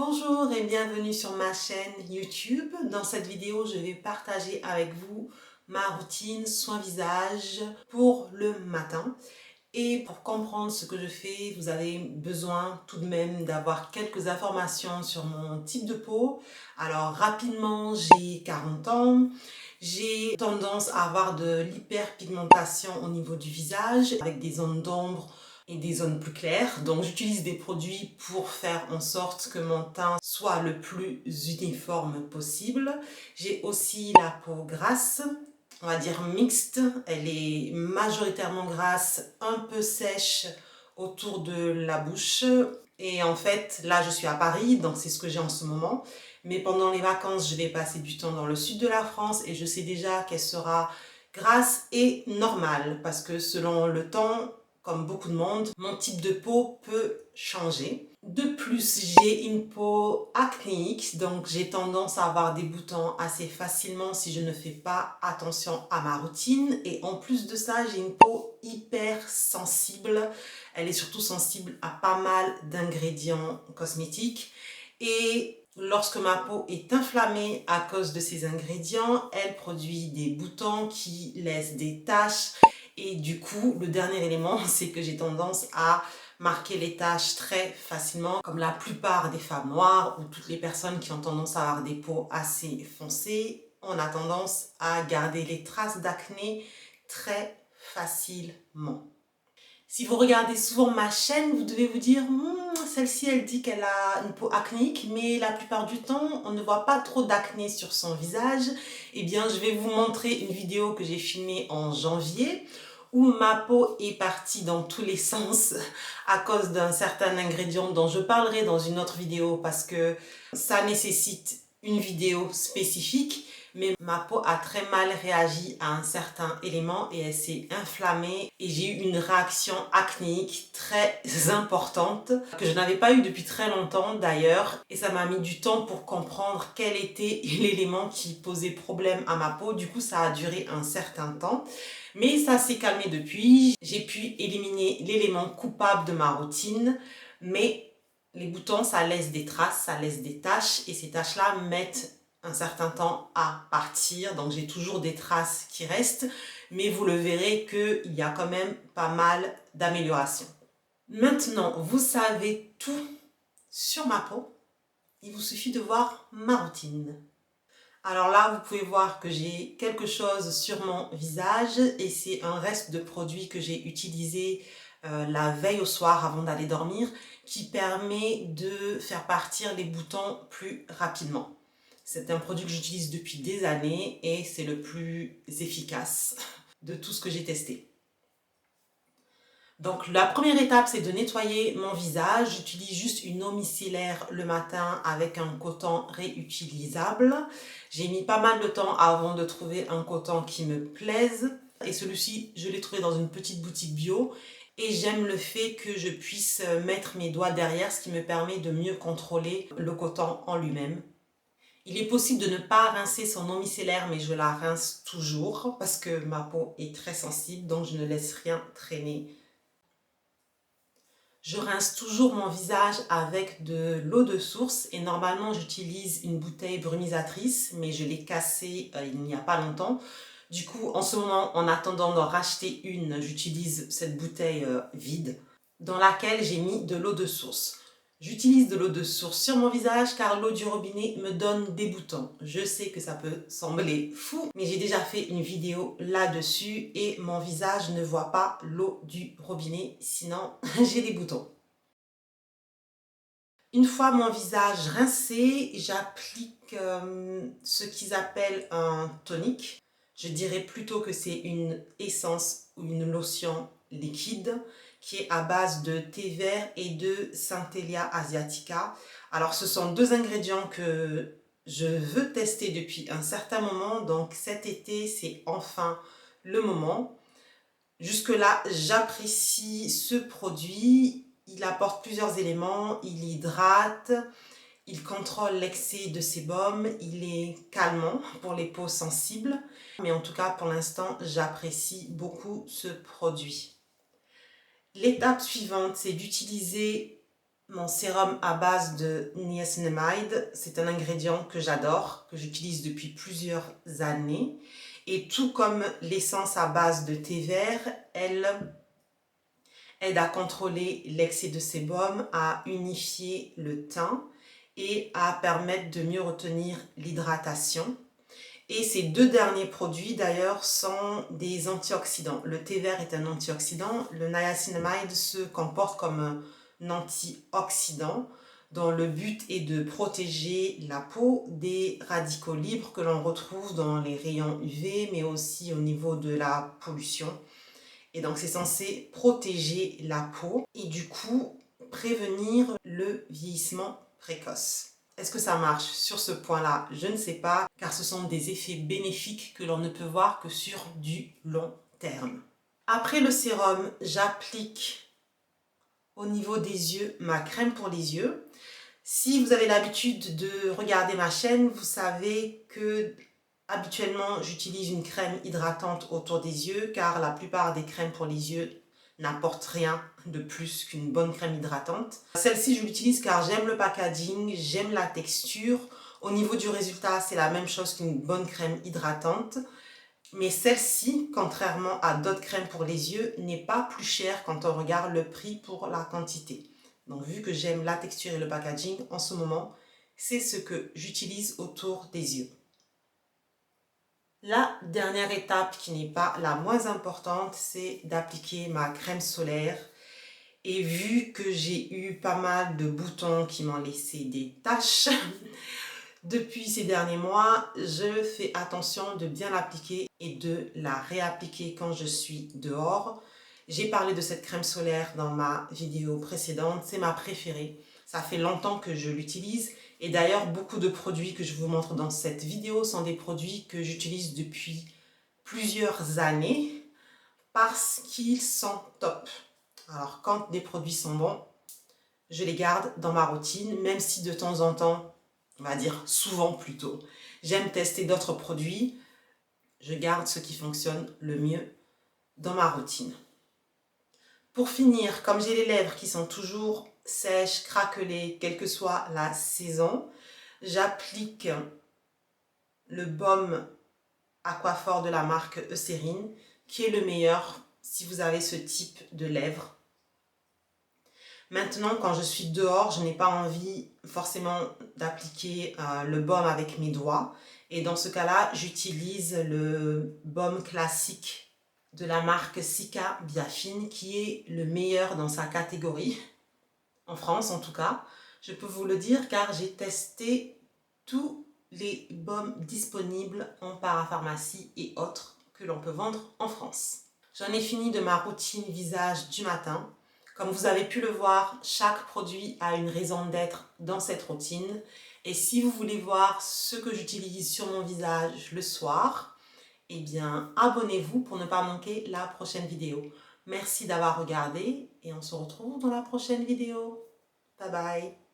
Bonjour et bienvenue sur ma chaîne YouTube. Dans cette vidéo, je vais partager avec vous ma routine soin visage pour le matin. Et pour comprendre ce que je fais, vous avez besoin tout de même d'avoir quelques informations sur mon type de peau. Alors rapidement, j'ai 40 ans. J'ai tendance à avoir de l'hyperpigmentation au niveau du visage avec des zones d'ombre et des zones plus claires. Donc j'utilise des produits pour faire en sorte que mon teint soit le plus uniforme possible. J'ai aussi la peau grasse, on va dire mixte. Elle est majoritairement grasse, un peu sèche autour de la bouche. Et en fait, là je suis à Paris, donc c'est ce que j'ai en ce moment. Mais pendant les vacances, je vais passer du temps dans le sud de la France et je sais déjà qu'elle sera grasse et normale parce que selon le temps, comme beaucoup de monde, mon type de peau peut changer. De plus, j'ai une peau acnéique, donc j'ai tendance à avoir des boutons assez facilement si je ne fais pas attention à ma routine. Et en plus de ça, j'ai une peau hyper sensible. Elle est surtout sensible à pas mal d'ingrédients cosmétiques. Et lorsque ma peau est inflammée à cause de ces ingrédients, elle produit des boutons qui laissent des taches. Et du coup, le dernier élément, c'est que j'ai tendance à marquer les taches très facilement, comme la plupart des femmes noires ou toutes les personnes qui ont tendance à avoir des peaux assez foncées, on a tendance à garder les traces d'acné très facilement. Si vous regardez souvent ma chaîne, vous devez vous dire celle-ci elle dit qu'elle a une peau acnéique, mais la plupart du temps on ne voit pas trop d'acné sur son visage. Eh bien je vais vous montrer une vidéo que j'ai filmée en janvier où ma peau est partie dans tous les sens à cause d'un certain ingrédient dont je parlerai dans une autre vidéo parce que ça nécessite une vidéo spécifique. Mais ma peau a très mal réagi à un certain élément et elle s'est inflammée et j'ai eu une réaction acnéique très importante que je n'avais pas eu depuis très longtemps d'ailleurs, et ça m'a mis du temps pour comprendre quel était l'élément qui posait problème à ma peau. Du coup ça a duré un certain temps, mais ça s'est calmé depuis. J'ai pu éliminer l'élément coupable de ma routine, mais les boutons ça laisse des traces, ça laisse des taches et ces taches là mettent un certain temps à partir, donc j'ai toujours des traces qui restent, mais vous le verrez qu'il y a quand même pas mal d'améliorations. Maintenant, vous savez tout sur ma peau, il vous suffit de voir ma routine. Alors là, vous pouvez voir que j'ai quelque chose sur mon visage et c'est un reste de produit que j'ai utilisé la veille au soir avant d'aller dormir qui permet de faire partir les boutons plus rapidement. C'est un produit que j'utilise depuis des années et c'est le plus efficace de tout ce que j'ai testé. Donc la première étape, c'est de nettoyer mon visage. J'utilise juste une eau micellaire le matin avec un coton réutilisable. J'ai mis pas mal de temps avant de trouver un coton qui me plaise. Et celui-ci, je l'ai trouvé dans une petite boutique bio. Et j'aime le fait que je puisse mettre mes doigts derrière, ce qui me permet de mieux contrôler le coton en lui-même. Il est possible de ne pas rincer son eau micellaire, mais je la rince toujours parce que ma peau est très sensible, donc je ne laisse rien traîner. Je rince toujours mon visage avec de l'eau de source et normalement j'utilise une bouteille brumisatrice, mais je l'ai cassée il n'y a pas longtemps. Du coup, en ce moment, en attendant d'en racheter une, j'utilise cette bouteille vide dans laquelle j'ai mis de l'eau de source. J'utilise de l'eau de source sur mon visage car l'eau du robinet me donne des boutons. Je sais que ça peut sembler fou, mais j'ai déjà fait une vidéo là-dessus et mon visage ne voit pas l'eau du robinet, sinon j'ai des boutons. Une fois mon visage rincé, j'applique ce qu'ils appellent un tonique. Je dirais plutôt que c'est une essence ou une lotion liquide qui est à base de thé vert et de Centellia asiatica. Alors ce sont deux ingrédients que je veux tester depuis un certain moment, donc cet été c'est enfin le moment. Jusque-là, j'apprécie ce produit. Il apporte plusieurs éléments, il hydrate, il contrôle l'excès de sébum, il est calmant pour les peaux sensibles. Mais en tout cas, pour l'instant, j'apprécie beaucoup ce produit. L'étape suivante, c'est d'utiliser mon sérum à base de niacinamide. C'est un ingrédient que j'adore, que j'utilise depuis plusieurs années. Et tout comme l'essence à base de thé vert, elle aide à contrôler l'excès de sébum, à unifier le teint et à permettre de mieux retenir l'hydratation. Et ces deux derniers produits d'ailleurs sont des antioxydants. Le thé vert est un antioxydant, le niacinamide se comporte comme un antioxydant dont le but est de protéger la peau des radicaux libres que l'on retrouve dans les rayons UV mais aussi au niveau de la pollution. Et donc c'est censé protéger la peau et du coup prévenir le vieillissement précoce. Est-ce que ça marche sur ce point-là? Je ne sais pas, car ce sont des effets bénéfiques que l'on ne peut voir que sur du long terme. Après le sérum, j'applique au niveau des yeux ma crème pour les yeux. Si vous avez l'habitude de regarder ma chaîne, vous savez que habituellement j'utilise une crème hydratante autour des yeux, car la plupart des crèmes pour les yeux n'apporte rien de plus qu'une bonne crème hydratante. Celle-ci, je l'utilise car j'aime le packaging, j'aime la texture. Au niveau du résultat, c'est la même chose qu'une bonne crème hydratante. Mais celle-ci, contrairement à d'autres crèmes pour les yeux, n'est pas plus chère quand on regarde le prix pour la quantité. Donc vu que j'aime la texture et le packaging, en ce moment, c'est ce que j'utilise autour des yeux. La dernière étape qui n'est pas la moins importante, c'est d'appliquer ma crème solaire. Et vu que j'ai eu pas mal de boutons qui m'ont laissé des taches depuis ces derniers mois, je fais attention de bien l'appliquer et de la réappliquer quand je suis dehors. J'ai parlé de cette crème solaire dans ma vidéo précédente, c'est ma préférée. Ça fait longtemps que je l'utilise et d'ailleurs beaucoup de produits que je vous montre dans cette vidéo sont des produits que j'utilise depuis plusieurs années parce qu'ils sont top. Alors quand des produits sont bons, je les garde dans ma routine, même si de temps en temps, on va dire souvent plutôt, j'aime tester d'autres produits, je garde ce qui fonctionne le mieux dans ma routine. Pour finir, comme j'ai les lèvres qui sont toujours sèches, craquelées, quelle que soit la saison, j'applique le baume Aquaphor de la marque Eucérine, qui est le meilleur si vous avez ce type de lèvres. Maintenant, quand je suis dehors, je n'ai pas envie forcément d'appliquer le baume avec mes doigts. Et dans ce cas-là, j'utilise le baume classique de la marque Cica Biafine, qui est le meilleur dans sa catégorie, en France en tout cas. Je peux vous le dire car j'ai testé tous les baumes disponibles en parapharmacie et autres que l'on peut vendre en France. J'en ai fini de ma routine visage du matin. Comme vous avez pu le voir, chaque produit a une raison d'être dans cette routine. Et si vous voulez voir ce que j'utilise sur mon visage le soir, eh bien abonnez-vous pour ne pas manquer la prochaine vidéo. Merci d'avoir regardé et on se retrouve dans la prochaine vidéo. Bye bye!